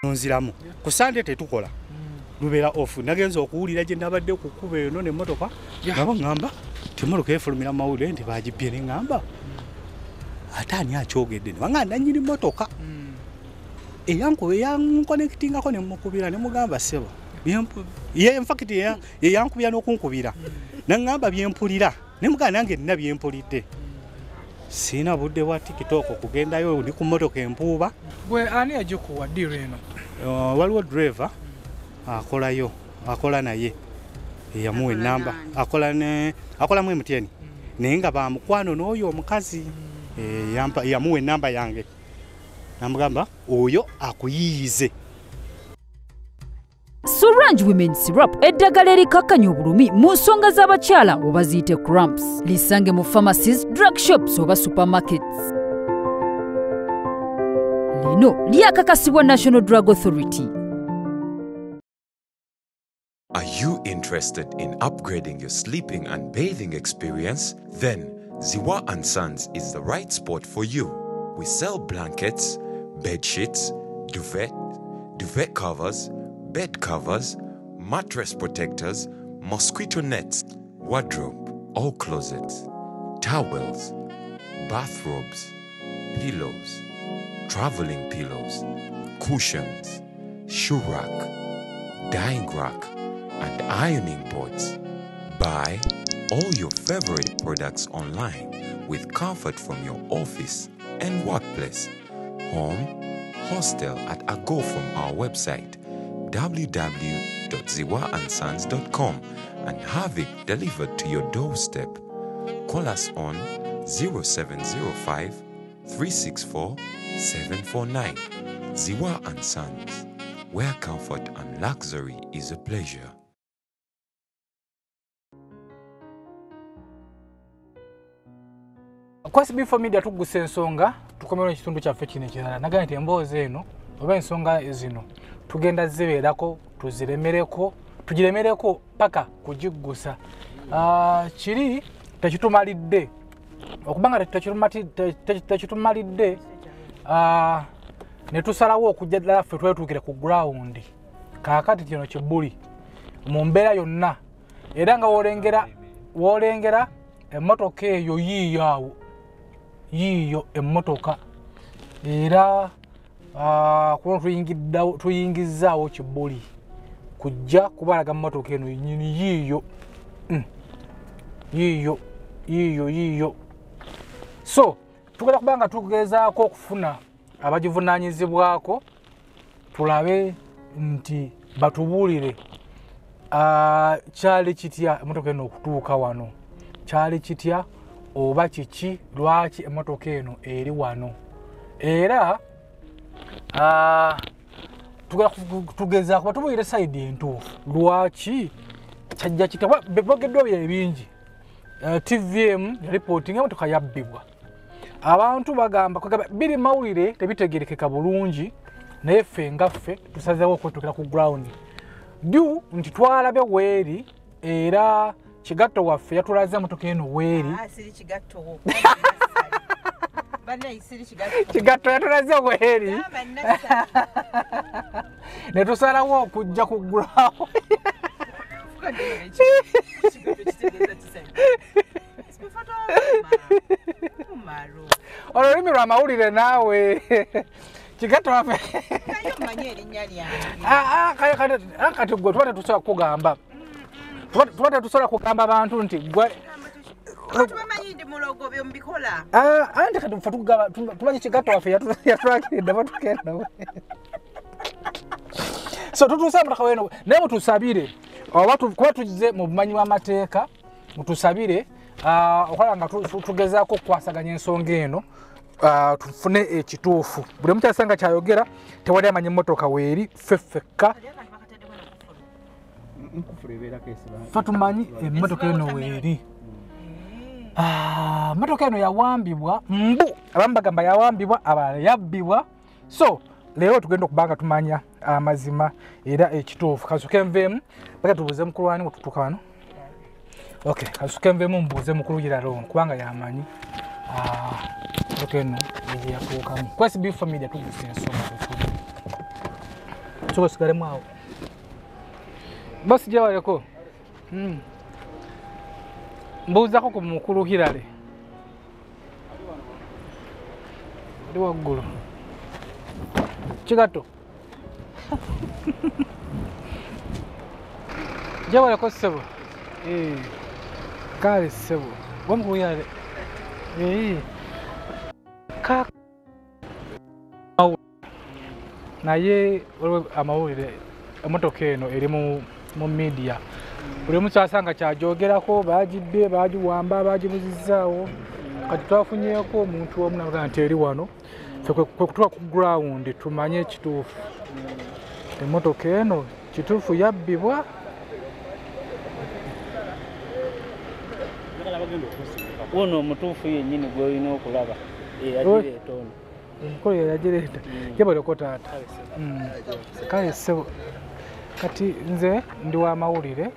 Nziramu ku Sunday tetukola lubera off nagenza okuwulira gye nabadde ku kuba eno ne motoka ngabo ngamba timotoka efulumira mawulire nti bagibye ne ngamba atani akyogedde ne banganda nyiri motoka eyanconnectingako ne mukubira ne mugamba sebo in fact yankubira n'okunkubira nangamba byempulira ne muganda nange nina byempulidde sina budde bwa TikTok kugendayo ndi ku motoka empuuba gwe ani ajikuwa diro eno waliwo driver akola naye yamuwe namba akola mu MTN naye nga bamukwano n'oyo omukazi yamuwe namba yange namugamba oyo akuyiyize. Sorange Women Syrup eddagala erikakkanya obulumi mu nsonga z'abakyala oba ziyite cramps. Lisange mu pharmacies, drug shops oba supermarkets. Lino lyakakasibwa National Drug Authority. Are you interested in upgrading your sleeping and bathing experience? Then Ziwa & Sons is the right spot for you. We sell blankets, bed sheets, duvet covers, bed covers, mattress protectors, mosquito nets, wardrobe, all closets, towels, bathrobes, pillows, traveling pillows, cushions, shoe rack, dyeing rack, and ironing boards. Buy all your favorite products online with comfort from your office and workplace, home, hostel at a go from our website www.ziwaansons.com and have it delivered to your doorstep. Call us on 0705 364 749. Ziwa & Sons, where comfort and luxury is a pleasure. Kwasi before media tuguse ensonga tukomera ekitundu kyaffe kino ekirala nagamba nti emboozi eno oba ensonga zino tugenda zibeerako tugiremereko paka kugiggusa. Kiri tekitumalidde okubanga tekitumalidde ne tusalawo okujja ddala ffe twetuukire ku ground kaakati kino kibbuli mu mbeera yonna era nga woolengera emmotoka eyo yiiyo emmotoka era kuno tuyingizaawo kibbuli kujja kubalaga mmotoka eno nyini yiiyo. So tugenda kubanga tugezaako okufuna abagivunaanyizibwako tulabe nti batubuulire kyali kitya emmotoka eno okutuuka wano, kyali kitya oba kiki lwaki emmotoka eno eri wano, era tugezaako batubuulire sayidi entuufu lwaki kyajja kitya. Byogeddwa bye bingi. TVM reporting emmotoka yabbibwa, abantu bagamba biri mawulire tebitegerekeka bulungi naye ffe ngaffe tusazeewo okwetukira ku ground ddu nti twalabe weeri era kigatto waffe yatulaze emmotoka eno weeri. Kigatto yatulaze weeri ne tusalawo okujja ku ground. Olulimi lwa mawulire naawe kigatto waffe kati gwe tuba tetusobola kugamba abantu nti gwe anti kati ffe tugamba tumanyi kigatto waffe yatulakiridde batukenda. So tutuuse emmotoka weno naye mutusabire oba kuba tugize mu bumanyi bw'amateeka mutusabire okola nga tugezaako okukwasaganya ensonga eno tufune ekituufu. Buli mukyasanga kyayogera tewali amanyi emmotoka weeri ffeffekka ffe tumanyi emmotoka eno weeri. Emmotoka eno yawambibwa abamu bagamba yawambibwa abalala yabbibwa. So leero tugenda okubanga tumanya amazima era ekituufu. Kasuke nveemu baka tubuuze mukulu wani wetutuuka wano. Okay, kasuke nveemu mbuuze mukulu Giraro kubanga yamanyi. emotoka eno yatuukamu kwasi bifa media tuguse ensonga so sigalemu awo basi jawaleko mbuuzako ku mukulu Hilary ndi waggulu kigato jawaleko ssebo kale ssebo wamukulu Hilary naye amawulire emotoka eno eri mu media buli omu kyasanga kyajogerako bagibbye bagiwamba bagibuzizaawo kati twafunyeeko omuntu omu naga nti eri wano kwe kutuwa ku ground tumanye ekituufu emotoka eno kituufu yabbibwa ono omutuufu yennyini gw'olina okulaba eyagireeta ono omukolo yeyagireeta yebaleko taata kale ssebo kati nze ndi wa mawulire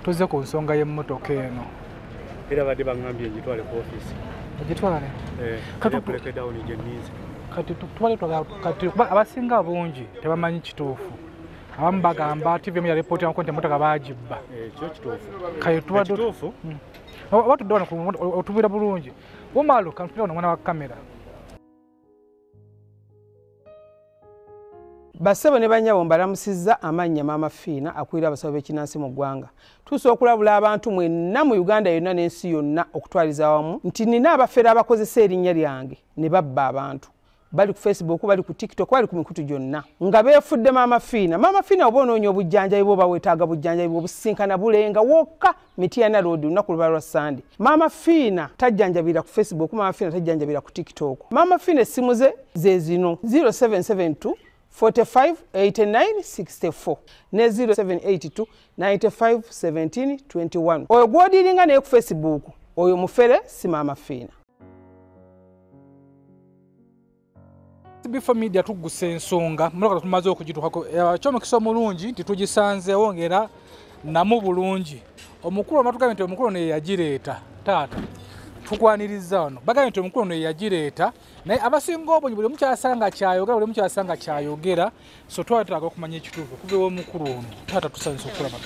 tuzze ku nsonga y'emmotoka eno era badde baŋŋambye ngitwale ku ofiisi egitwale kati kati abasinga bungi tebamanyi kituufu abamu bagamba TVM ya repooti nti emmotoka baagibba ekyo kituufu kale kituufu watudde wano otubira bulungi womalo kantupira wano mwana wa kamera Basebo ne banyabo mbalamusizza amannya Maama Fiina akulira abasawo b'ekinnansi mu ggwanga. Tuusa okulabula abantu mwenna mu Uganda yonna n'ensi yonna okutwaliza awamu nti nina abafere abakozesa erinnya lyange ne babba abantu. Bali ku Facebook, bali ku TikTok, bali ku mikutu gyonna. Nga beefudde Maama Fiina. Maama Fiina oba onoonya obujjanjabi bwo bawetaaga bujjanjabi bw'obusinkana bulenga wokka Mityana Road lunaku luba lwa Sunday. Maama Fiina tajjanjabira ku Facebook, Maama Fiina tajjanjabira ku TikTok. Maama Fiina essimu ze zino 0772 45 89 64 ne 0782 95 17 21. Oyo gwodiringa naye ku Facebook oyo mufere si Maama Fiina. Bifa media tuguse ensonga muloka tumaze okugituukako kyomukisa omulungi nti tugisanze wongera namu bulungi omukulu amatugambe nti omukulu ne yagireeta taata tukwaniriza wano bagambye nti omukulu ne yagireeta naye abasinga obungi buli mukyasanga kyayogera buli mukyasanga kyayogera so twetaaga okumanya ekituufu okuva omukulu ono taata tusanze okulaba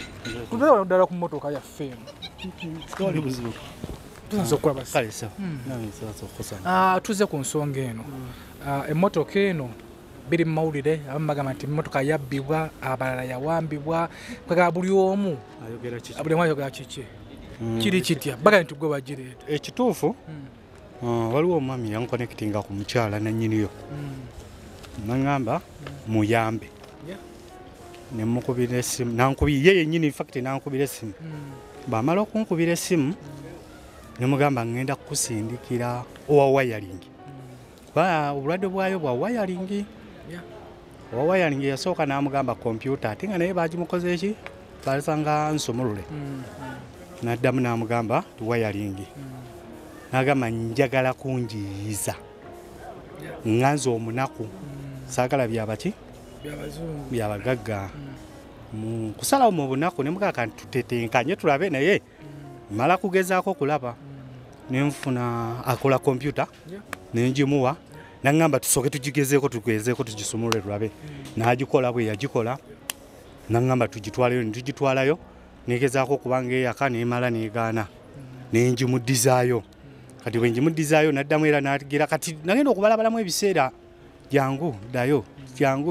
tubeera wano ddala ku mmotoka yaffe tusanze okulaba tuze ku nsonga eno emmotoka eno biri mu mawulire abamu bagamba nti emmotoka yabbibwa abalala yawambibwa kwegala buli omu buli omu ayogera kiki kiri kitya bagambye nti gwe bagireeta ekituufu waliwo omwami yankonekitinga ku mukyala nannyiniyo naŋŋamba muyambe nemukubira essimu nankubira ye yennyini infact nankubira essimu bamala okunkubira essimu nemugamba ŋŋenda kukusindikira owa wayalingi obulwadde bwayo bwa wayalingi owa wayalingi yasooka n'amugamba kompyuta ate nga naye bagimukoze eki basanga nsumulule n'addamu n'amugamba wayalingi n'agamba njagala kunjiyiza ŋŋanze omunaku saagala byabaki byabagagga kusalawo mu bunaku ne mugamba kanti tutetenkanye tulabe naye mala kugezaako kulaba nenfuna akola kompyuta nenjimuwa naŋŋamba tusooke tugigezeeko tugisumulule tulabe n'agikola bwe yagikola naŋŋamba tugitwalayo netugitwalayo negezaako okubanga eyaka nemala negaana nenjimuddizaayo kati bwe njimuddizaayo naddamu era nagira kati nagenda okubalabalamu ebiseera jangu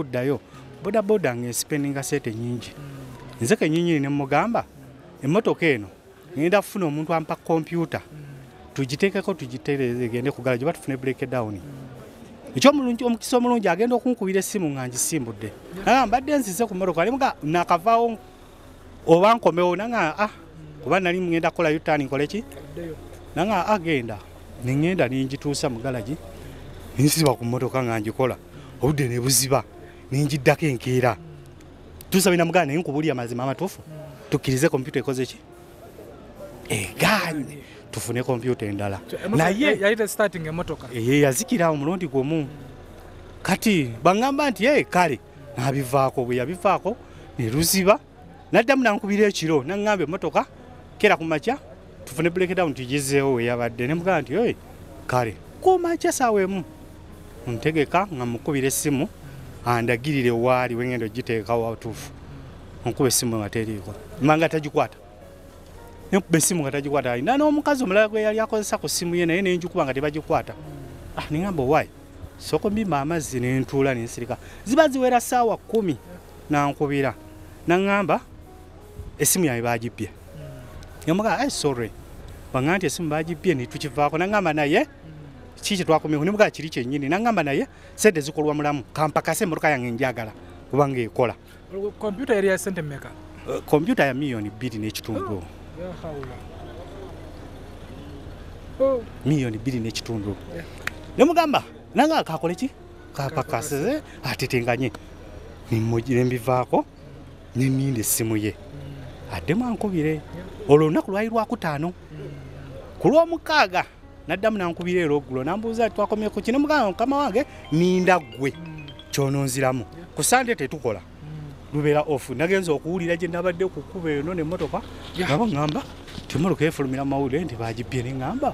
ddayo bodaboda ng'ensipendinga seete nyingi nze kenyinyini nemugamba emmotoka eno ngenda kufuna omuntu ampa kompyuta tugiteekeko tugitereze egende kugala gye batufune breakdown ekyomulungi omukisa omulungi agenda okunkubira essimu nga ngisimbudde mbadde nzize ku mmotoka alimuga nakavaawo oba nkomewo nanga kuba nali ngenda kukola yutani nkoleki nanga agenda nengenda ningituusa mu galagi ninsiba ku mmotoka nga ngikola obudde ne buziba ningiddako enkeera tusabina mugana naye nkubulya mazima amatuufu tukkirize kompyuta ekoze ki eganye tufune kompyuta endala naye yali starting emotoka yazikira omulundi gumu kati baŋŋamba nti kale nabivaako bwe yabivaako ne luziba naddamu nankubira ekiro naŋŋamba emmotoka kera ku makya tufune breakdown tugizeewo weyabadde ne mugamba nti kale kumakya saawa emu ntegeka nga mukubira essimu andagirire waali wengendo giteeka watuufu nkuba essimu nga teriiko manga tagikwata nkuba essimu nga tagikwata alina n'omukazi omulala gwe yali akozesa ku ssimu ye naye nenjikuba nga tebagikwata ningamba owaayi soko mbimba amazzi nentuula nensirika ziba ziwera saawa 10 nankubira naŋŋamba essimu yange bagibbye nemugaa sorry banga nti essimu bagibbye netukivaako naŋŋamba naye kiki twakomyeho nemugaa kiri kyennyini naŋŋamba naye sente zikolwa mulamu kampakase emmotoka yange njagala kubanga ekola kompyuta yali ya sente mmeka kompyuta ya miliyoni 2.5 miliyoni 2.5 nemugamba nanga kakole ki kapakase atetenganye nembivaako neninda essimu ye addemu ankubire olwo olunaku lwali lwakutaano ku lw'omukaaga naddamu nankubira era oggulo nambuuza twakomye ku kino mugamba mukama wange ninda ggwe kyononziramu ku sande tetukola lubeera off nagenza okuwulira gye nabadde ku kkuba eno n'emmotoka nabo ŋŋamba temmotoka efulumira mu mawulire nti bagibbye ne ŋŋamba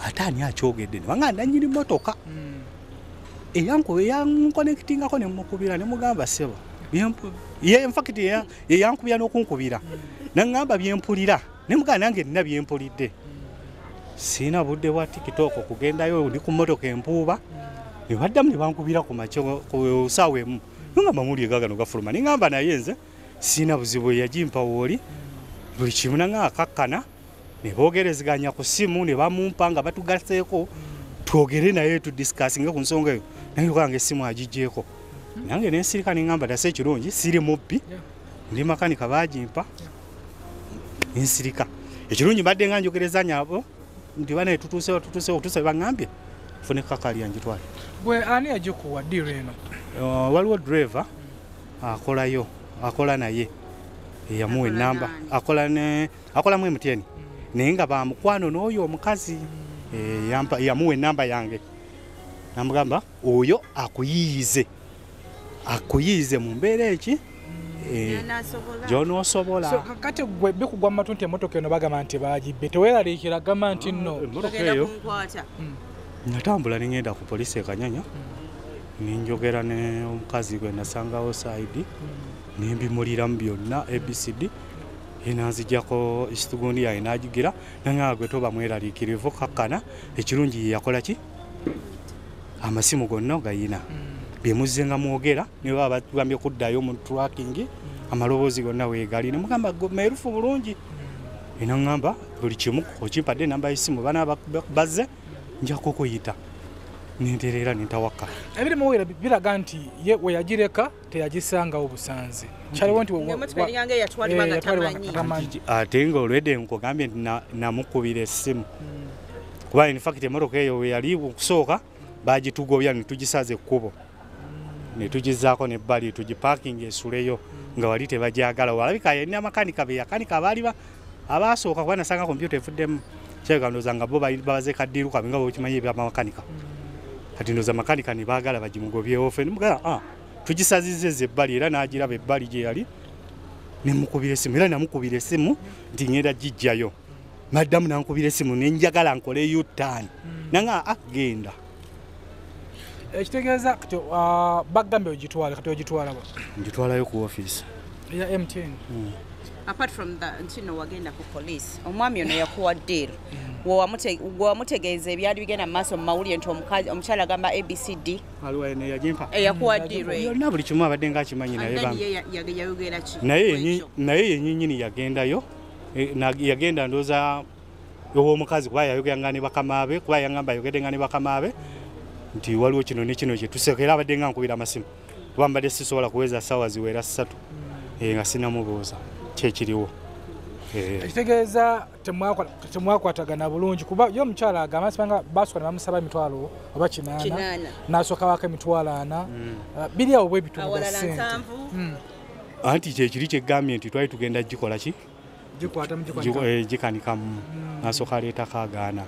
ate ani akyogedde ne banga nanyini mmotoka eyankonekitingako ne mukubira ne mugamba sebo infakiti yeyankubira n'okunkubira naŋŋamba byempulira ne mugamba nange nina byempulidde siina budde bwa tiktok kugendayo ndi ku mmotoka empuuba ne baddamu ne bankubira ku makyo ku saawa emu nongamba muli egagano gafuluma neŋŋamba naye nze siina buzibu yagimpa wooli buli kimu naŋŋa akakkana ne boogerezeganya ku ssimu ne bamumpa nga batugaseeko twogere naye tudisikasinge ku nsonga eyo naye okanga essimu agigjeeko nange nensirika neŋŋamba dase ekirungi siri mubbi ndi makanika bagimpa nensirika ekirungi mbadde nga njogerezanya abo nti banaye tutuusewo baŋŋambye fune kakali yangitwale gwe ani agikuwa ddiiro eno waliwo driver akolayo akola naye yamuwa enamba akolamu emuteni naye nga bamukwano n'oyo omukazi yamuwa enamba yange namugamba oyo akuyiyize mu mbeera eki gyonosobola kati gwe bikugwa mu matu nti emmotoka eno bagamba nti bagibbe teweeraliikira gamba nti nno emmotoka eyo natambula nengenda ku poliisi ekanyanya ninjogera ne omukazi gwe nasangawo saidi nembimuliramu byonna abcd enanzijjako ekitugundi yaye nagigira naŋŋaa gwe toba mweraliikirivu kakkana ekirungi yakola ki amasimu gonna gayina byemuzze nga mwogera ne baba batugambye kuddayo mu tracking amaloboozi gonna weegali nemugamba meerufu bulungi enaŋŋamba buli kimu okimpadde enamba y'essimu bana bazze njako okuyita nentereera nentawakka ebirimu wera biraga nti ye we yagireka teyagisangawo busanze kyaliwo nti ate nga olwedde nkugambye nti namukubira essimu kuba infact emmotoka eyo we yali okusooka bagitugobya netugisaza ekkubo netugizaako nebbali tugiparking esuleyo nga wali tebagyagala walabika yalina amakanika beyakanika abaali abasooka kuba nasanga kompyuta efuddemu kyekandoza nga bo babaze kaddiiru kabe nga bokimanyi ebyamakanika kati ndoza makanika nebaagala bagimugobyewo fe nemugala tugisazizza ebbali era n'agiraba ebbali gye yali nemukubira essimu era namukubira essimu nti ngenda gijjayo maddamu nankubira essimu nenjagala nkoleyo ttaani nanga genda ekitegeeza kati bagambye ogitwala kati ogitwalawa ngitwalayo ku ofiisi ya MTN apart from that ntino wagenda ku police omwami ono yakuwa deal wamutegeeza ebyali bigenda mu maaso mu mawulire nti omukyala agamba abcd aliwo ene yagimpa yakuwa deal yalina buli kimu abadde nga akimanyi naye yenyinyini yagendayo yagenda ndooza ow'omukazi kuba yayogera nga ne bakamaabe kuba yangamba ayogedde nga ne bakamaabe nti waliwo kino ne kino kyetuseeko era abadde nga nkubira amasimu kuba mbadde sisobola kuweza ssaawa ziwera 3 nga sinamubuuza kyekiriwo ekitegeeza temwakwatagana bulungi kuba yo omukyala agamba sibanga basooka ne bamusaba emitwalo oba 8 n'asooka wako emitwalo 4 biri awo bwe bitunda ssente anti kyekiri kyegambye nti twali tugenda gikola ki gikanikamu n'asooka aleetako agaana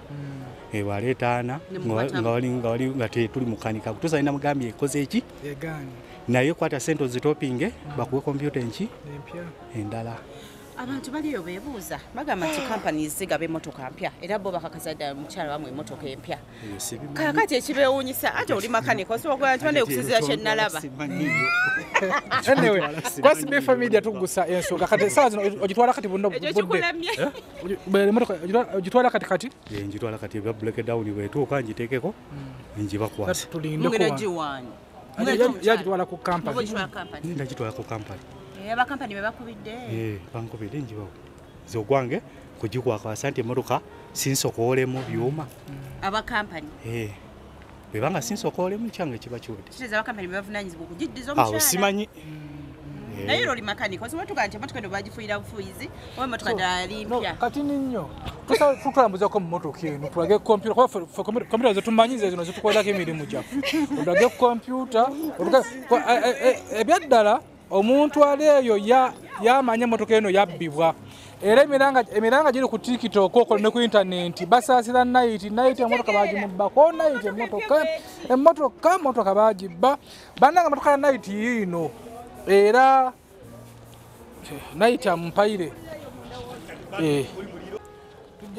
waleeta 4 nga tuli mukanika kutuusa alina mugambye ekoze eki naye kwata sente ozitopinge bakuwe kompyuta enki endala abantu baliyo beebuuza bagamba nti companies zigaba emmotoka mpya era bo bakakasa ddala mukyala wamu emmotoka empya kakati ekibeewuunyisa ate oli makanika osobola okuba nti bane okusinzira kyennalaba anyway kwa SBF media tugusa ensonga kati saa zino ogitwala kati buno budde emmotoka ogitwala kati njitwala kati ebya breakdown bwetuuka njiteekeko njibakwasa tulindeko giwaani yagitwala ku company ndagitwala ku company abakampani bebakubidde bankubidde njibawo zogwange kugikwaka asante emmotoka sinsokoolemu byuma abakampani bwebanga sinsokoolemu kyange kiba kiwedde kiteeza abakampani bebavunanyizibwa okugiddiza omukyala simanyi naye oli makanika osobola tugaa nti emmotoka eno bagifuuyira bufuuyizi oba emmotoka ddala yali mpya kati ninnyo tutulambuzako mu mmotoka eno tulage kompyuta kompyuta zetumanyiza zino zetukolako emirimu gyaffe olage kompyuta ebyaddala omuntu ali eyo yamanya emmotoka eno yabbibwa era emiranga giri ku TikTok okwo ne ku internet basaasira night emmotoka bagimubbako night emmotoka bagibba bannanga emmotoka ya night yino era night amumpaire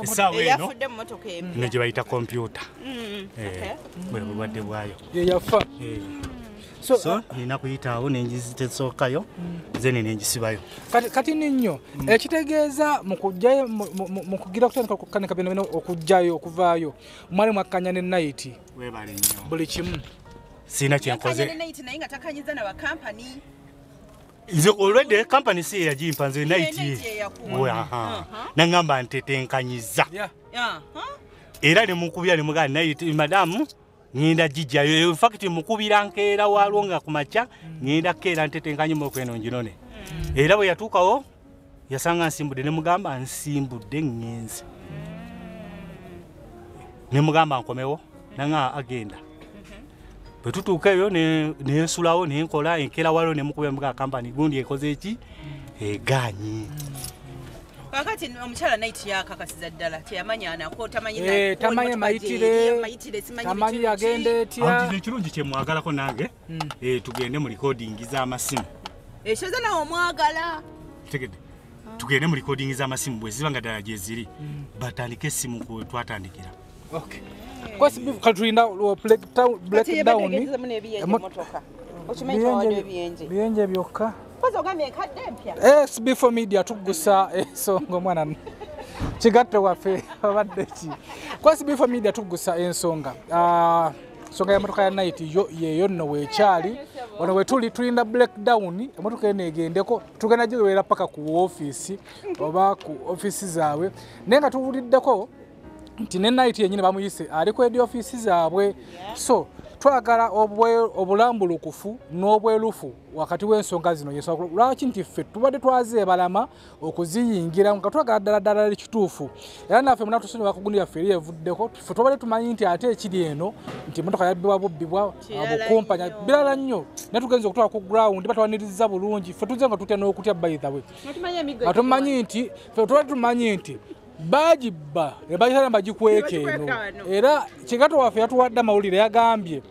essaawa eno eyafudde mu mmotoka empya ne gye bayita kompyuta bwe bulwadde bwayo yeyafa so nina kuyitaawo nenjizitesookayo zene nenjisibayo kati ninnyo ekitegeeza mu kugira kutandika kukanika bino okujjayo okuvaayo mwali mwakkanya ne night webale nnyo buli kimu siina kyenkoze naye nga takanyiza n'abakampani nze olwedde kampani si eyagimpa nze night naŋŋamba ntetenkanyiza era ne mukubira ne mugaa night madamu ngenda jijjayo infacti mukubira nkeera waalwo nga ku makya ngenda keera ntetenkanye mmotoka eno nginone era bwe yatuukawo yasanga nsimbudde ne mugamba nsimbudde ŋŋenze ne mugamba nkomewo naŋa agenda bwe tutuuka eyo nensulawo nenkola enkeera waalwo ne mukubira mugaa kampani gundi ekoze eki egaanyi kakati omukyala naiti yakakasiza ddala teyamanya anako tamanyi mayitire tamanyi yagenda etya ekirungi kyemwagalako nange tugende mu recording z'amasimu ekyoza nawe omwagala tegedde tugende mu recording z'amasimu bwe ziba nga ddala gye ziri batandike essimu twatandikira katulinda breakdown biyenje byokka SB4 media tugusa ensonga omwana kigatte waffe abadde ki kwa SB4 media tugusa ensonga ensonga y'emmotoka ya night yeyo nno weekyali wano wetuli tulinda breakdown emmotoka eno egendeko tugenda giwera paka ku ofiisi oba ku ofiisi zaabwe naye nga tuwuliddeko nti ne night yennyini bamuyise ali ku edi ofiisi zaabwe so twagala obulambulukufu n'obwerufu wakati w'ensonga zino yensonga lwaki nti ffe tubadde twazeebalama okuziyingira nga twagala ddala ekituufu era naffe munatusonyiwa kugundi yaffe eri evuddeko ffe tubadde tumanyi nti ate ekiri eno nti emmotoka yabbibwa bubbibwa bukumpanya birala nnyo naye tugenza okutwala ku ground batwaniriza bulungi ffe tuze nga tutya n'okutya bayithawe atumanyi nti ffe tubadde tumanyi nti bagibba ebajala bagikweka eno era kigato waffe yatuwadde amawulire yagambye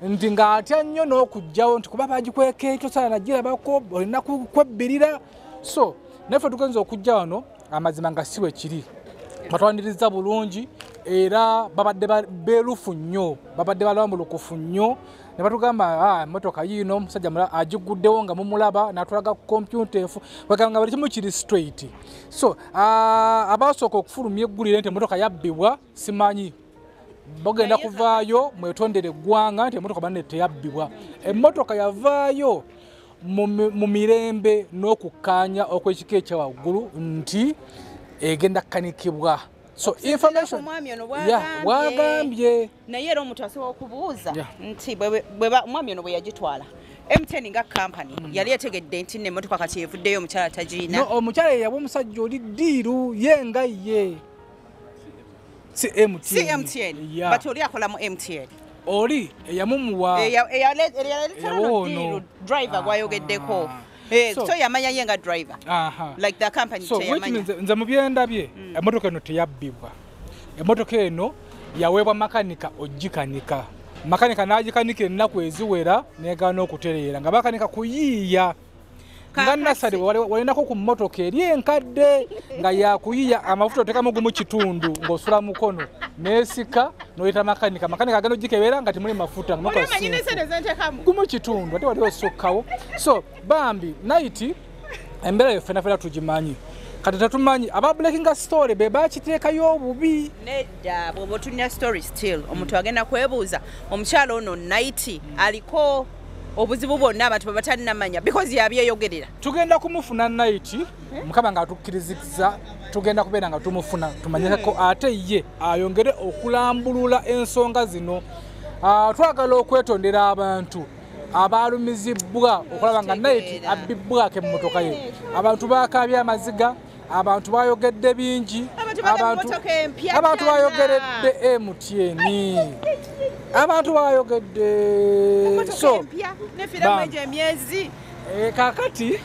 nti ng'atya nnyo n'okujjawo nti kuba bagikweka ekyo sala nagirabako olina kwebbirira so naffe tugenza okujja wano amazima nga siwe kiri batwaniriza bulungi era babadde beerufu nnyo babadde balambulukufu nnyo ne batugamba emmotoka yiino omusajja mulala agiguddewo nga mumulaba n'atulaga ku kompyuta enfu bagamba buli kimu kiri straight so abaasooka okufulumya eggulire nti emmotoka yabbibwa simanyi bagenda kuvaayo mwetondere eggwanga nti emmotoka banne teyabbibwa emmotoka yavaayo mu mirembe n'okukkaanya okw'ekika ekyawaggulu nti egenda kkanikibwa so information wagambye naye era omuntu asobola okubuuza nti omwami ono bwe yagitwala MTN nga company yali etegedde nti n'emmotoka kati evuddeyo omukyala tagiina no omukyala yeyaba omusajja oli ddiiru ye nga ye si MTN but oli akola mu MTN oli eyamumuwa driver gwayogeddeko so yamanya ye nga driver like the company teyamanya nze mu byendabye emmotoka eno teyabbibwa emmotoka eno yaweebwa makanika ogikanika makanika n'agikanikira ennaku eziwera negaana okutereera nga bakanika kuyiiya nga nasale walinako ku mmotoka eri enkadde nga yakuyiya amafuta otekamu gumu kitundu ng'osula mukono neesika n'oyita makanika agenda ogikebera nga timuli mafuta gumu kitundu ate wali osukkawo. So bambi naiti embeera yo ffenafena tugimanyi kati tetumanyi aba breaking story be bakiteekayo obubi nedda bw'oba otunya story still omuntu agenda kwebuuza omukyalo ono naiti aliko obuzibu bwonna abantu babatanamanya because yabyeyogerera. Tugenda kumufuna naiti mukama nga atukkiriziza tugenda kubeera nga tumufuna tumanyeko ate ye ayongere okulambulula ensonga zino. Twagala okwetondera abantu abalumizibwa okulaba nga naiti abbibwako emmotoka ye. Abantu bakabya amaziga, abantu bayogedde bingi, abantu bayogeredde MTN, abantu bayogedde so emyezi kakati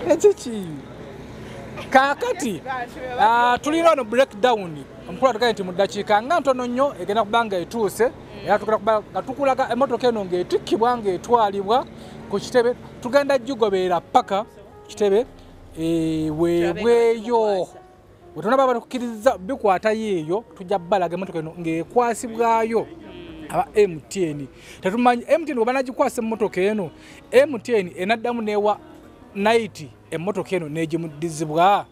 ekiki kakati tulina ono breakdown omukulu atugambye nti mu ddakiika nga ntono nnyo egenda kuba nga etuuse era tugenda kuba nga tukulaga emmotoka eno ng'etikkibwa ng'etwalibwa ku kitebe tugenda gigoberera paka kitebe weebweyo wetonaba batukkiriza bikwatayo eyo tujja balaga emmotoka eno ng'ekwasibwayo aba MTN. Tetumanyi MTN bwe banagikwasa emmotoka eno MTN enaddamu newa naiti emmotoka eno negimuddizibwa.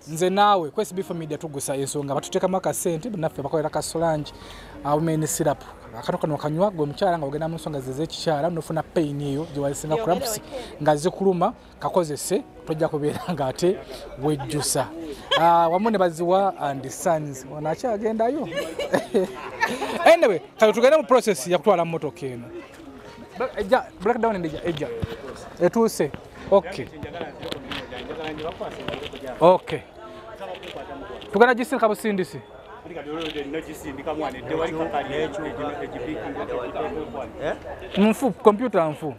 Nze naawe kwesi bifo media tugusa ensonga batuteekamu akasente naffe bakolera kasolangi women syrup akatoka nokanywa gwe mukyala nga ogenda mu nsonga z'ekikyala nofuna pain eyo gye walisinga cramps nga zikuluma kakozese tojja kubeera nga ate wejjusa. Wamu ne baziwa and sons wanakyagendayo. Anyway kati tugende mu process ya kutwala mmotoka eno. Breakdown eja etuuse. Okay. Tugana gisirika busindisi. Mfu computer mfu.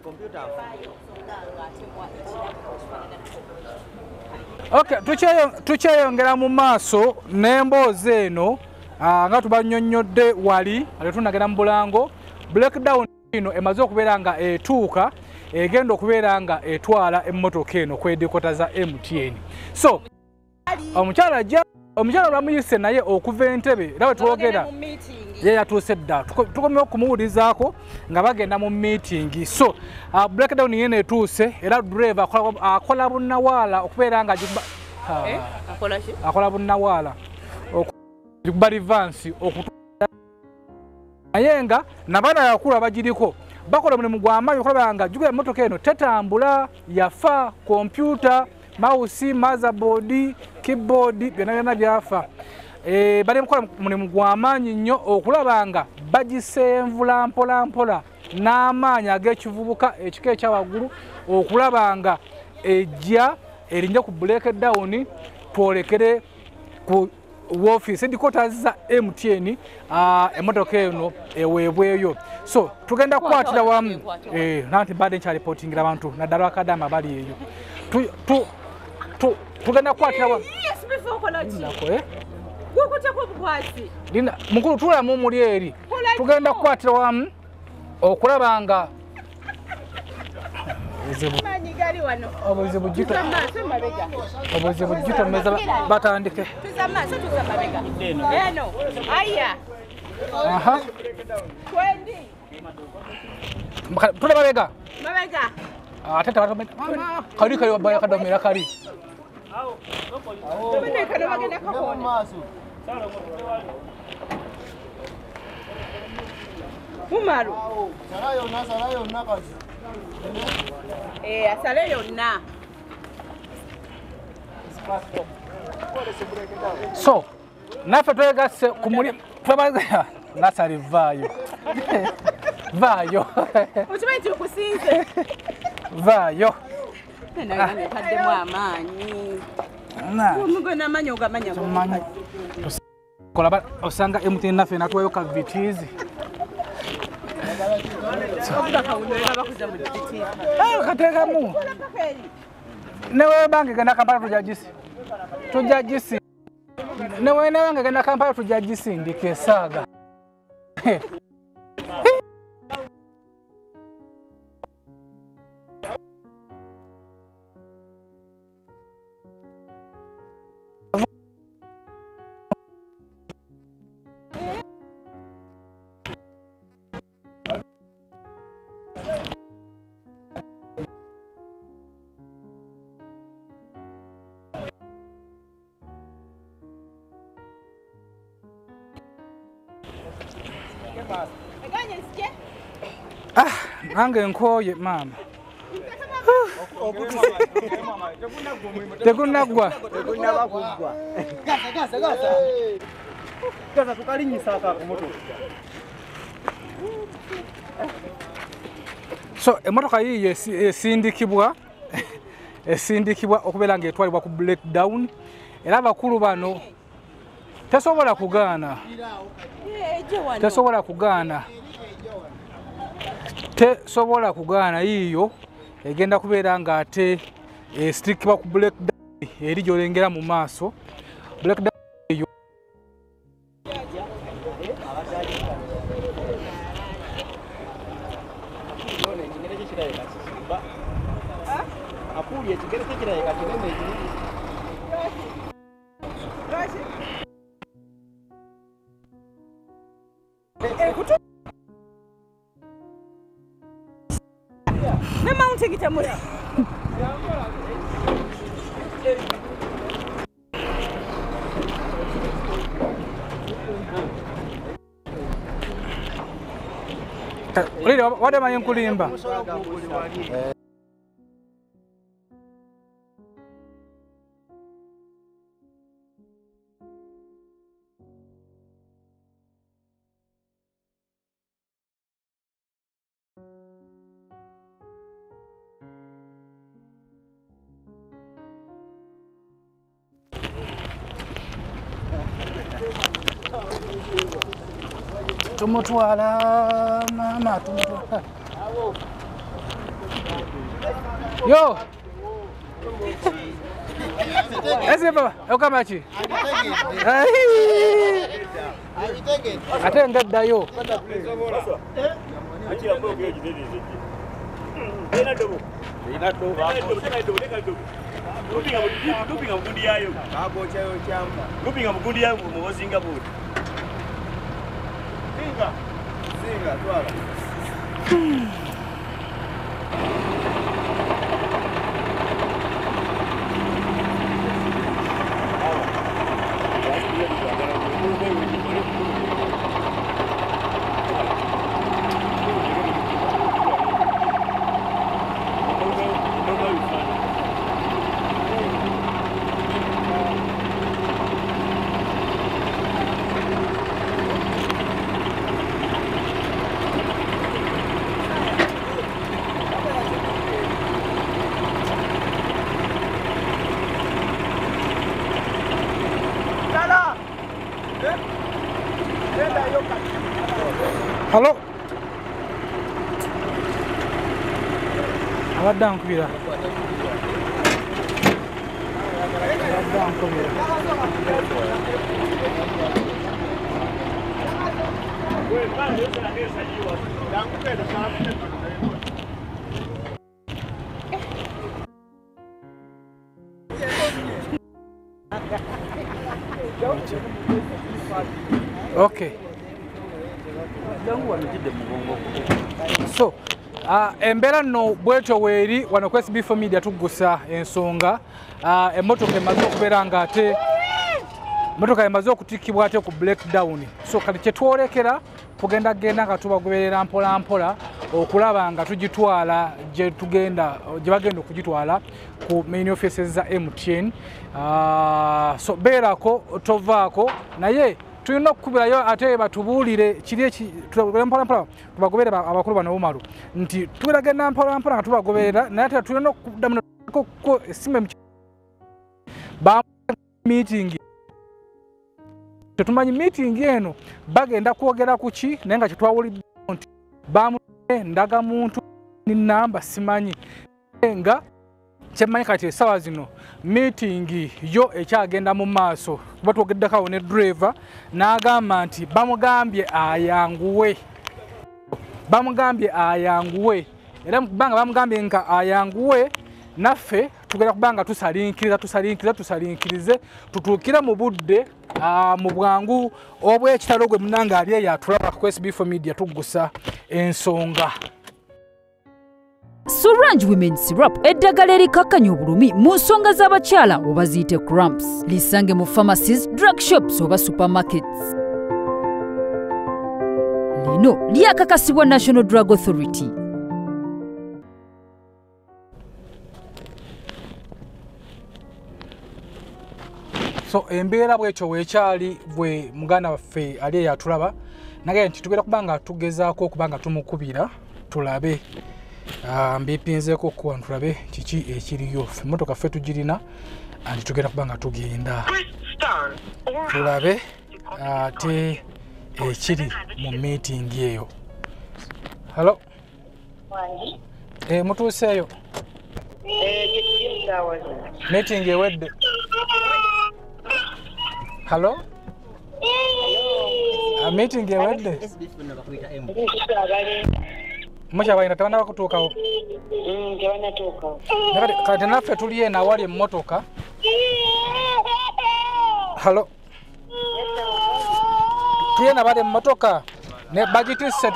Okay, tukyeyongera mu maaso n'emboozi eno nga tubanyonnyodde wali tunagenda mu bulango. Breakdown ino emaze okubeera nga etuuka egenda okubeera nga etwala emmotoka eno kwedikota za MTN. So omukyala bamuyise naye okuva Entebbe era we twogera ye yatuuse dda tukomyewo okumuwulizaako nga bagenda mu meeting. So breakdown yene etuuse era driver akola bunnawaala okubeera nga akola bunnawaala okuba rivansi naye nga nabaana yakulu abagiriko bakola mulimu gw'amaanyi okulaba nga jjukira emmotoka eno tetambula yafa computer mouse motherboard keyboard byonna byafa. Bali mukola mulimu gw'amaanyi nnyo okulaba nga bagisenvula mpola n'amaanyi ag'ekivubuka ekika ekyawaggulu okulaba nga ejja erinnya ku breakdown twolekere ku office headquarters za MTN emmotoka eno eweebweyo. So tugenda kukwatira wamu nanti badde nkyalipotingira abantu naddala akadama bali eyo tugenda kukwatira wamu mukulu tulamu omuli eri tugenda kukwatira wamu okulaba nga obuzibu gitomeza batandike. Tulababega ate kali wabaya kadomera kali Mumaru salayo nakazi asale yonna. So naffe twegasse ku muli twabaza nasali vaayo vaayo okimanyi okusinze vaayo kaddemu amaanyi omugona amaanyi ogamanya kolaba osanga MTN naffe natuwayo ka vitizi kateekamu newe bange genda Kampala tujagisi newe wange genda Kampala tujagisindika esaaga Nange nkoye mama. Tegunnagwa. Gaza tukalinyisa aka ku moto. So emotoka yiye esindikibwa okubeera ng'etwalibwa ku breakdown era abakulu bano tesobola kugaana yiyo egenda kubeera ng'ate esindikibwa ku breakdown eri gy'olengera mu maaso breakdown eyo Apuri ekigere kirayeka kinene Wade nkulimba tumutwala mama tumutwala yo ese baba okamachi ate ndaddayo Singa twala. Halo. Abaddan kubira. Okay. So, embeera nno bwetyo weeri wano ku SB4 Media tuggusa ensonga emmotoka emaze okubeera ng'ate emmotoka emaze okutikkibwa ate ku breakdown. So kati kyetwolekera tugenda nga tubagoberera mpola mpola okulaba nga tugitwala gye bagenda okugitwala ku main offices za MTN. So beerako tovaako naye tulina okukubirayo ate batubuulire kiri mpolampola tubagobere abakulu bano Umaru nti tugenda mpolampola nga tubagoberera naye ate tulina okuddamu esimu meeting tetumanyi meeting eno bagenda kwogera ku ki naye nga kyetwawulidde nti ndaga muntu ni namba simanyi nga kyemmanyi kati essaawa zino meeting yo ekyagenda mu maaso kuba twogeddekawo ne driver n'agamba nti bamugambye ayanguwe era mukubanga bamugambye nga ayanguwe naffe tugenda kubanga tusalinkirize tutuukire mu budde mu bwangu obw'ekitalo gwe munanga ali eyo atulaba ku SB4 Media tuggusa ensonga. Surange Women Syrup eddagala erikakkanya obulumi mu nsonga z'abakyala oba ziyite cramps. Lisange mu pharmacies, drug shops oba supermarkets. lino lyakakasibwa National Drug Authority. So embeera bwekyo weekyali bwe muganda waffe ali yatulaba nagaye nti tugenda kubanga tugezaako okubanga tumukubira tulabe mbipinzeeko okuwa tulabe kiki ekiriyo emmotoka ffe tugirina anti tugenda kubanga tugenda tulabe ate ekiri mu meeting eyo. Hello mutuuseeyo meeting ewedde. Hello? A meeting ewedde? Musha baina tabana bakutuukawo. Tabana tuukawo. Kati naffe tuli eno awali emmotoka. Hello? Tuli eno awali emmotoka ne bagitisse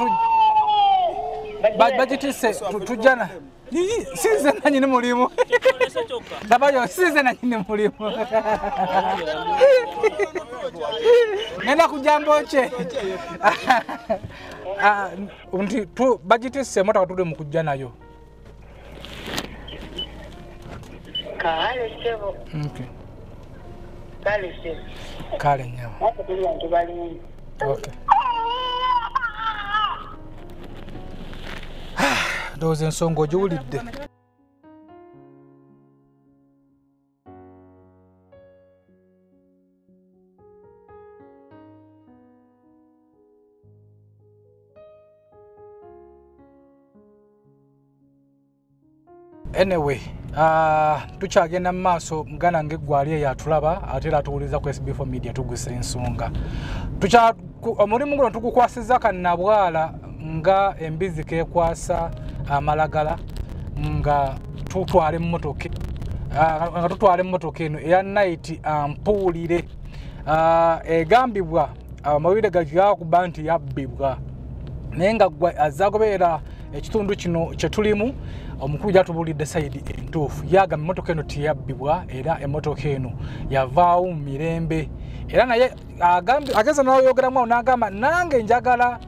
bagitisse tujjana. Sinze nanyini mulimu. Nabayo sinze nanyini mulimu. Nenda kujambo che. Undi tu bagitisse motoka tuli mu kujja nayo. Kale sebo. Okay. Kale sebo. Kale nyama. Hapo tuli bantu bali. Okay. Doze ensonga giwulidde. Anyway, tukyagenda mu maaso muganda ng'eggwali yatulaba ate era atuwuliza ku SB4 Media tugwisa ensonga. Omulimu guno tugukwasiza kannabwala nga embizi kekwasa amalagala nga tutwale emmotoka eno eya night ampuulire egambibwa amawulire gakuba nti yabbibwa naye nga azagobeera ekitundu kino kyetulimu omukulu gyatubulidde sayidi entuufu yagamba emmotoka eno teyabbibwa era emmotoka eno yavaawo mu mirembe era naye ageza n'ayogeramu awo n'agamba nange njagala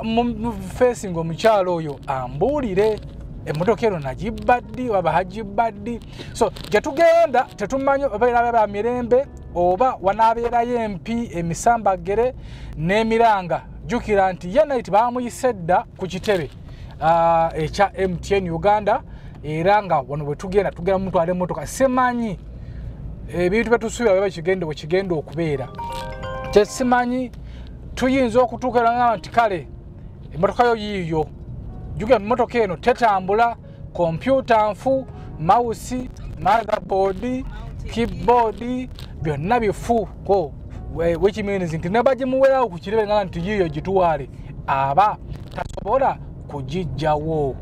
mu facing omukyalo oyo ambuulire emmotoka eno nagibaddi oba hagibaddi. So gyetugenda tetumanyi oba ba mirembe oba wanaabeerayo empi emisambagere n'emiranga. Jjukira nti ye night baamuyise dda ku kitebe ekya MTN Uganda era nga wano bwe tugenda mutwala emmotoka simanyi ebintu byetusuubira bwe kigenda okubeera kyesimanyi tuyinza okutuukira nga nti kale emmotoka yo yiiyo juga emmotoka eno tetambula kompyuta nfu mausi motherboard keyboard byonna bifu which means nti ne bagimuwerawo ku kirebe nga nti yiiyo gituwaale aba tasobola kugijjawo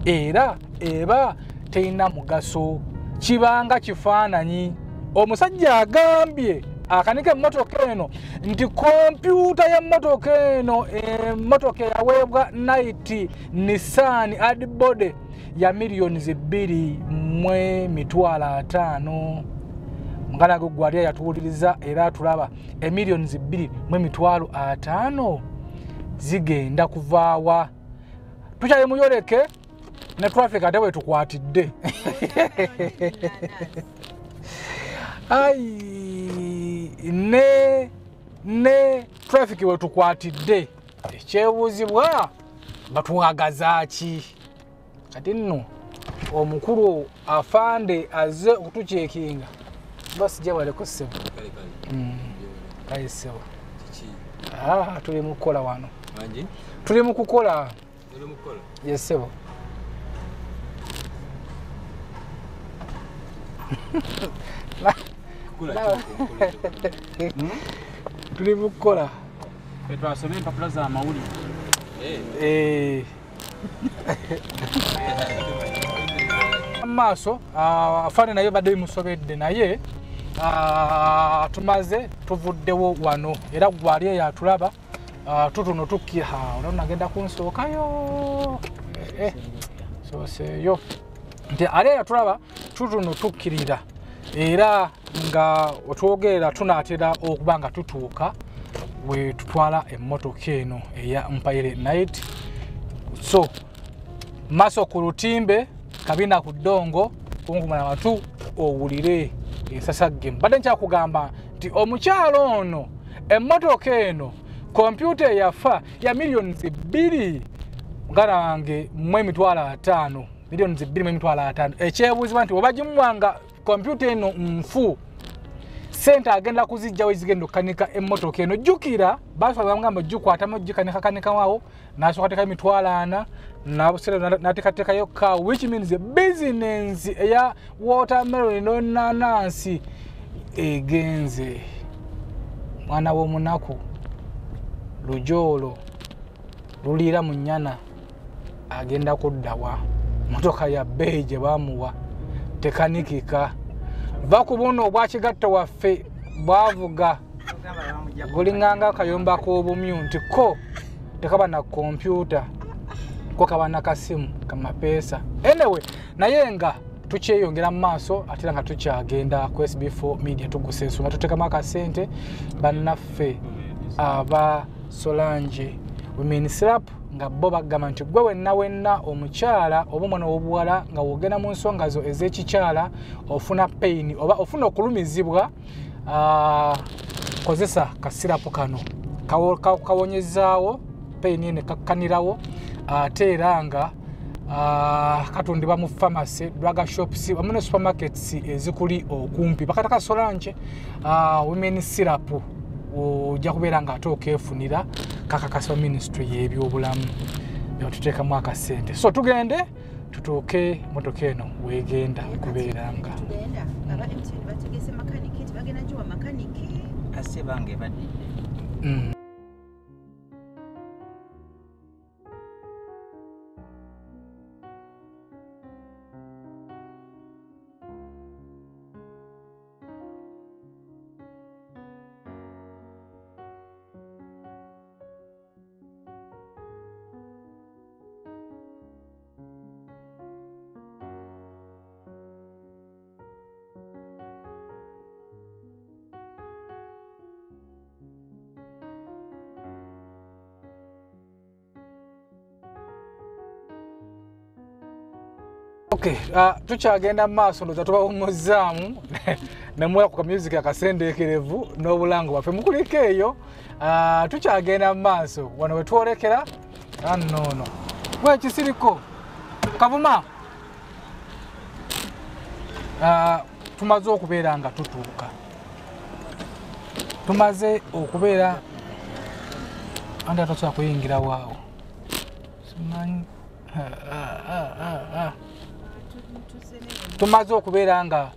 era eba terina mugaso kibanga kifaananyi. Omusajja agambye akanika emmotoka eno nti kompyuta y'emmotoka eno emmotoka yaweebwa night Nissan Adbode ya $2,250,000. Muganda gwali yatuwuliriza era atulaba $2,250,000 zigenda kuvaawa. Tukyali muyoleke ne traffic ate bwe tukwatidde. Ai ne traffic we tukwatidde ekyebuuzibwa batwagaza ki kati nno omukulu afande azze okutuceekinga basi gye baleko ssebo kayisebo tuli mu kukola wano tuli mu kukola yesebo tuli mu kukola twasomye empapula z'amawulire maaso afande naye badde bimusobedde naye tumaze tuvuddewo wano era gwali eyo atulaba tutuno tukira olwo nagenda kunsookayo soseeyo nti ali eyo atulaba tutuno tukkirira era nga otwogerera tunaatera okuba nga tutuuka we tutwala emmotoka eno eya Mpayire Night. So maaso ku lutimbe kabina ku ddongo kunkumana watu owulire ensasagge. Mbadde nkyakugamba nti omukyalo ono emmotoka eno kompyuta yafa ya milioni 2 muganda wange mu emitwalo 5 milioni 2 mu emitwalo 5. Ekyebuuzibwa nti obagimuwanga kompyuta eno nfu sente agenda kuzijjawo ezigenda okukanika emmotoka eno. Jjukira basobola bamugamba gikwatamu gikanika wawo n'asooka teekayo emitwalo 4 n'ateekateekayo kaawo, which means business eya watermelon n'ennaanansi egenze. Mwana w'omunaku lujoolo luliira mu nnyana agenda kuddawa. Motoka ya bbeeyi gye baamuwa tekanikika. Va ku buno obwakigatta waffe bwavuga bulinganga akayomba k'obumyu nti ko tekaba na kompyuta ko kaba na kasimu kamapeesa. Anyway, naye nga tukyeyongera mu maaso ate nga tukyagenda ku SB4 Media tugusa ensonga tuteekamu akasente bannaffe aba Solange Women Slap nga bo bagamba nti gwe wenna omukyala oba omwana w'obuwala nga wogenda mu nsonga zo ez'ekikyala ofuna pain oba ofuna okulumizibwa, kozesa kasirapu kano kawonyezaawo pain ene kakkanirawo ate era nga katundibwa mu pharmacy, drug shops wamu ne supermarkets ezikuli okumpi. Bakataka Solange Women Syrup ojja kubeera nga ate okeefunira kakakasa ministry y'ebyobulamu tuteekamu akasente. So tugende tutuuke motoka eno weegenda kubeera nga asebange badde. Okay, tukyagenda mu maaso ndoza tubawummuzaamu nemuwa ku music akasendeekerevu n'obulango bwaffe mukuliko eyo. Tukyagenda mu maaso wano we twolekera annono gwe kisiriko Kavuma. Tumaze okubeera nga tutuuka, tumaze okubeera andi atosobola kuyingira waawo simanyi. Tumaze okubeera nga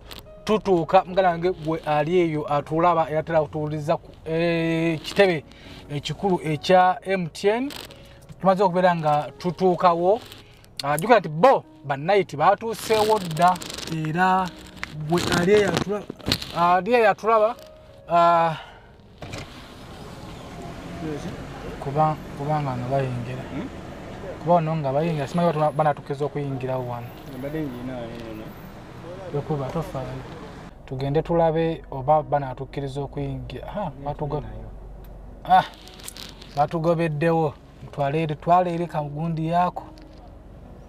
tutuuka muganda wange gwe ali eyo atulaba yatera kutuuliza ekitebe ekikulu ekya MTN. Tumaze okubeera nga tutuukawo. Jjukira nti bo bannayiti baatuuseewo dda era gwe ali eyo atulaba kubanga no bayingira kuba ono nga bayingira simanyi banatukkiriza okuyingirawo wano ekuba tofaayo tugende tulabe oba banatukkiriza okuyingira. Batugobeddewo twale eri kagundi yaako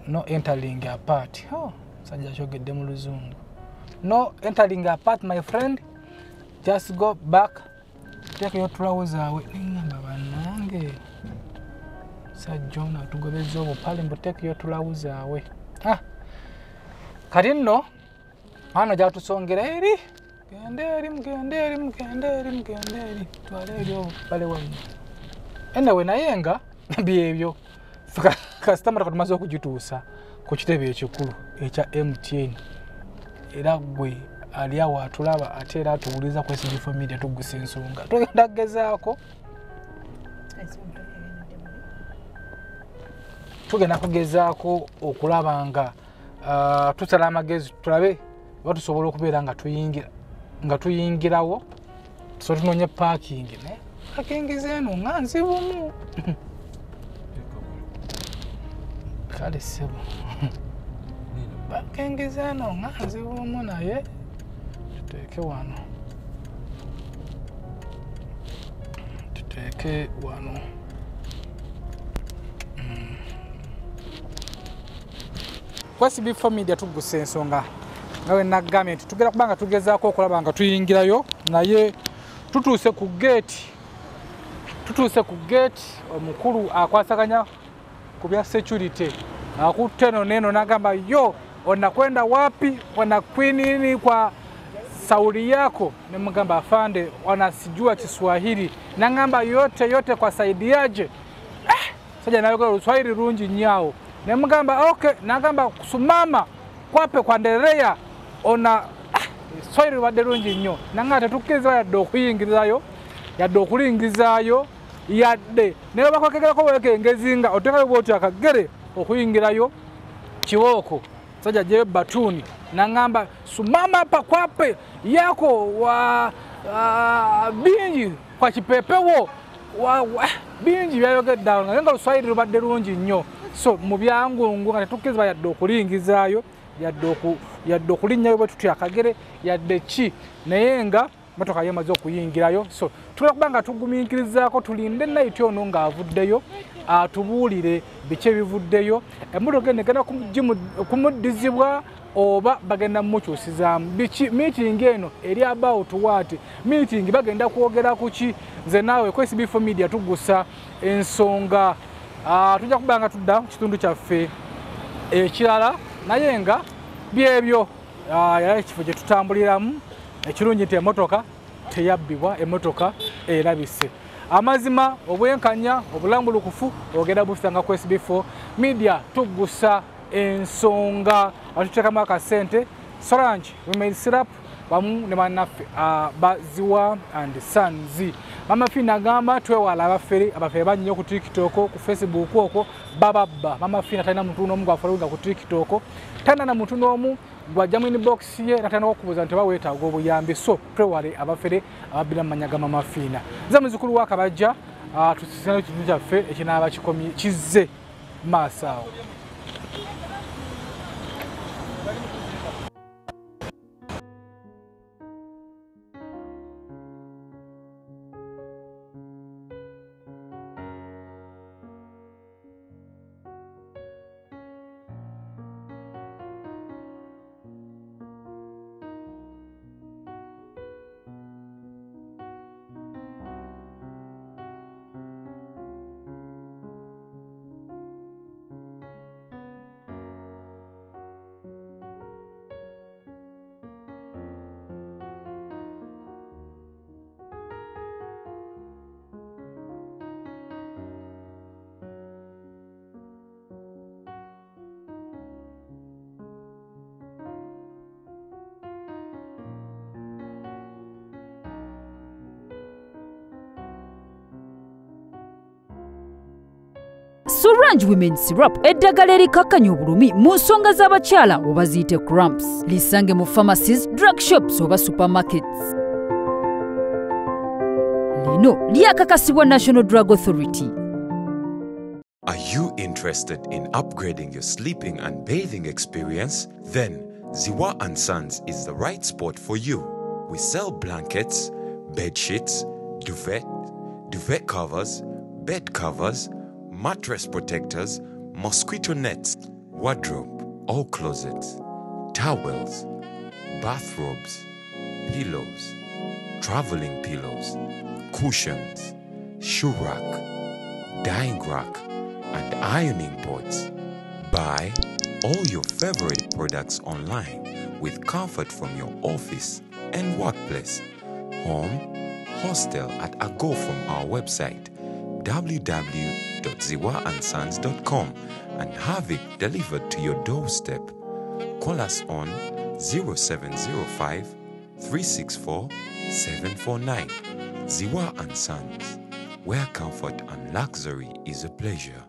no entering apart. Sajja kyogedde mu luzungu. No entering apart my friend, just go back, take your trousers away. Ngamba bannange sajja ono atugobezza obupale mbu take your trousers away. Kati nno ano gyatusongera eri mugende eri twale eri obupale wammwe. Anyway, naye nga byebyo kasitama tumaze okugituusa ku kitebe ekikulu ekya MTN era gwe ali awo atulaba ate era atuwuliza ku SB4 Media tugusa ensonga. Tugenda kugezaako okulaba nga tusala amagezi tulabe oba tusobola okubeera nga tuyingirawo so tunoonye parking ne parking zeeno nga nzibumu kale sebo parking zeeno nga nzibumu naye tuteeke wano. Tuteeke wano. Kwasi bifo media tuguse ensonga. Ngawe nagambye tugera kubanga tugezaako okulaba nga tuyingirayo naye tutuuse ku gate omukulu akwasaganya ku bya security akutte no neno nagamba yo onakwenda wapi wanakwinini kwa sauli yako nimgamba afande wanasijua Kiswahili nangamba yote kwa saidi yaje saja nayo Kiswahili rungi nyao nimgamba okay nagamba kusumama kwape kwa nderea ona Kiswahili wadde rungi nnyo nangate tukkiza yadde okulingizaayo yadde naye bakokegerako wekengezinga otekayo bwoti akagere okuyingirayo kiwoko saja je batuni nangamba sumama hapa kwape yako wa bingi kwa kipepewo bingi byayogedda nga Luswahili lubadde lungi nnyo so mu byangungu nga tetukkiza yadde okulingizaayo yadde okulinnyayo bwe tutya akagere yadde ki naye nga motoka yemaze okuyingirayo so tulakubanga tugumiikirizaako tulinde nayiti ono ng'avuddeyo atubuulire biki ebivuddeyo emmotoka egenda kumuddizibwa oba bagenda mumukyusizaamu biki meeting eno eri about what meeting bagenda kwogera ku ki nze naawe kwesi bifo media tugusa ensonga tujja kubanga tudda mu kitundu kyaffe ekirala naye nga byebyo yala ekifo gye tutambuliramu ekirungi nti emotoka teyabbibwa emotoka erabise amazima obwenkanya obulambulukufu ogenda busanga ku SB4 media tugusa ensonga atuteekamu akasente Solange Women Syrup bamu ne bannaffe baziwa and Sons mama fina gamba twewala abafere banyo ku TikTok ku Facebook okwo bababba mama fina talina muntu n'omu gwafaluga ku TikTok tana na muntu n'omu gwajjamu inbox ye natana okubuza nti baweetaaga obuyambi so twewale abafere ababira manyaga mama fina nze muzukulu wa Kabajja tusisana ekintu kyaffe ekinaaba kikomye kizze maasawo. Solange Women Syrup eddagala erikakkanya obulumi mu nsonga z'abakyala oba ziyite cramps. Lisange mu pharmacies, drug shops oba supermarkets. Lino lyakakasibwa National Drug Authority. Are you interested in upgrading your sleeping and bathing experience? Then Ziwa & Sons is the right spot for you. We sell blankets, bed sheets, duvet covers, bed covers, mattress protectors, mosquito nets, wardrobe, all closets, towels, bathrobes, pillows, traveling pillows, cushions, shoe rack, dyeing rack, and ironing boards. Buy all your favorite products online with comfort from your office and workplace, home, hostel at a go from our website www.ziwaansons.com and have it delivered to your doorstep. Call us on 0705 364 749. Ziwa & Sons, where comfort and luxury is a pleasure.